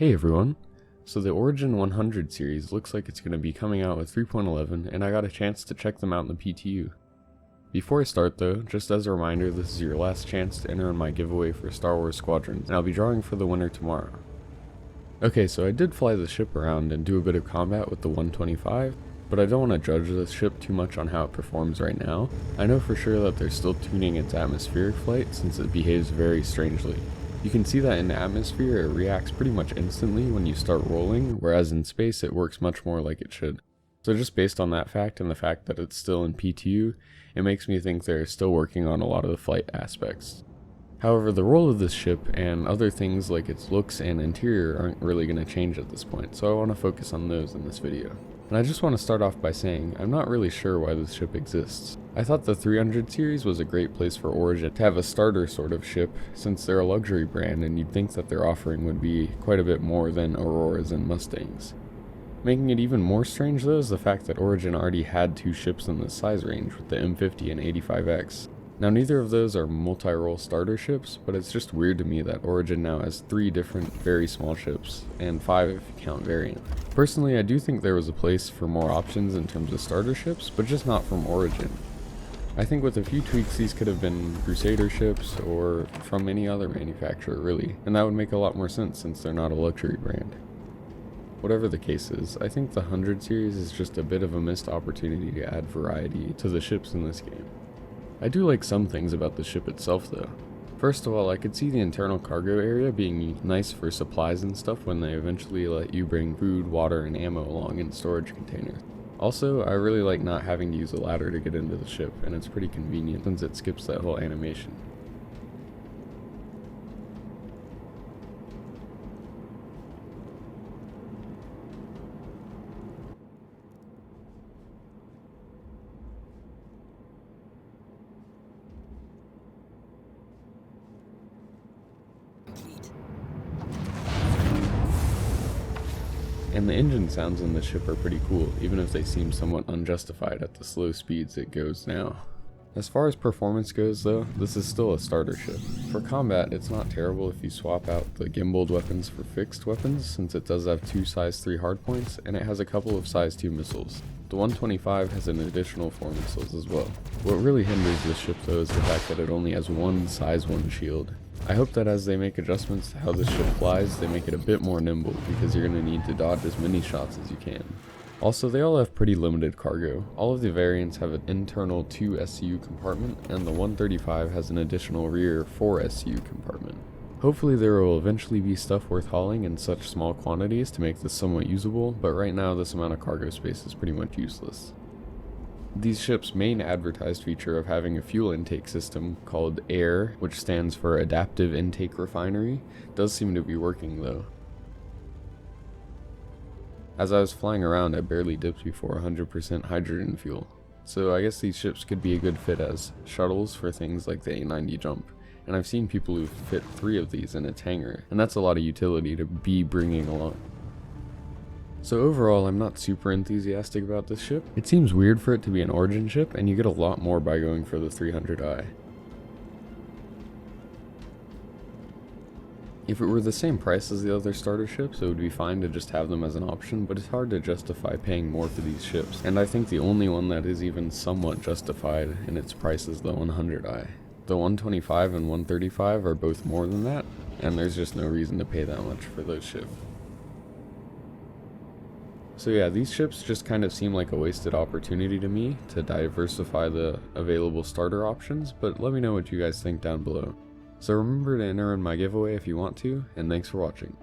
Hey everyone! So the Origin 100 series looks like it's going to be coming out with 3.11 and I got a chance to check them out in the PTU. Before I start though, just as a reminder, this is your last chance to enter in my giveaway for Star Wars Squadrons, and I'll be drawing for the winner tomorrow. Okay, so I did fly the ship around and do a bit of combat with the 125, but I don't want to judge this ship too much on how it performs right now. I know for sure that they're still tuning its atmospheric flight since it behaves very strangely. You can see that in the atmosphere it reacts pretty much instantly when you start rolling, whereas in space it works much more like it should. So just based on that fact and the fact that it's still in PTU, it makes me think they're still working on a lot of the flight aspects. However, the role of this ship and other things like its looks and interior aren't really going to change at this point, so I want to focus on those in this video. And I just want to start off by saying, I'm not really sure why this ship exists. I thought the 300 series was a great place for Origin to have a starter sort of ship, since they're a luxury brand and you'd think that their offering would be quite a bit more than Auroras and Mustangs. Making it even more strange though is the fact that Origin already had two ships in this size range with the M50 and 85X. Now neither of those are multi-role starter ships, but it's just weird to me that Origin now has 3 different very small ships, and 5 if you count variant. Personally, I do think there was a place for more options in terms of starter ships, but just not from Origin. I think with a few tweaks these could have been Crusader ships, or from any other manufacturer really, and that would make a lot more sense since they're not a luxury brand. Whatever the case is, I think the 100 series is just a bit of a missed opportunity to add variety to the ships in this game. I do like some things about the ship itself though. First of all, I could see the internal cargo area being nice for supplies and stuff when they eventually let you bring food, water, and ammo along in storage containers. Also, I really like not having to use a ladder to get into the ship, and it's pretty convenient since it skips that whole animation. And the engine sounds in the ship are pretty cool, even if they seem somewhat unjustified at the slow speeds it goes now. As far as performance goes though, this is still a starter ship. For combat, it's not terrible if you swap out the gimbaled weapons for fixed weapons, since it does have 2 size 3 hardpoints, and it has a couple of size 2 missiles. The 125 has an additional 4 missiles as well. What really hinders this ship though is the fact that it only has one size 1 shield. I hope that as they make adjustments to how this ship flies, they make it a bit more nimble, because you're going to need to dodge as many shots as you can. Also, they all have pretty limited cargo. All of the variants have an internal 2 SCU compartment, and the 135 has an additional rear 4 SCU compartment. Hopefully there will eventually be stuff worth hauling in such small quantities to make this somewhat usable, but right now this amount of cargo space is pretty much useless. These ships' main advertised feature of having a fuel intake system called AIR, which stands for Adaptive Intake Refinery, does seem to be working though. As I was flying around, I barely dipped before 100% hydrogen fuel, so I guess these ships could be a good fit as shuttles for things like the A90 jump, and I've seen people who fit 3 of these in its hangar, and that's a lot of utility to be bringing along. So overall, I'm not super enthusiastic about this ship. It seems weird for it to be an Origin ship, and you get a lot more by going for the 300i. If it were the same price as the other starter ships, it would be fine to just have them as an option, but it's hard to justify paying more for these ships, and I think the only one that is even somewhat justified in its price is the 100i. The 125 and 135 are both more than that, and there's just no reason to pay that much for those ships. So yeah, these ships just kind of seem like a wasted opportunity to me to diversify the available starter options, but let me know what you guys think down below. So remember to enter in my giveaway if you want to, and thanks for watching.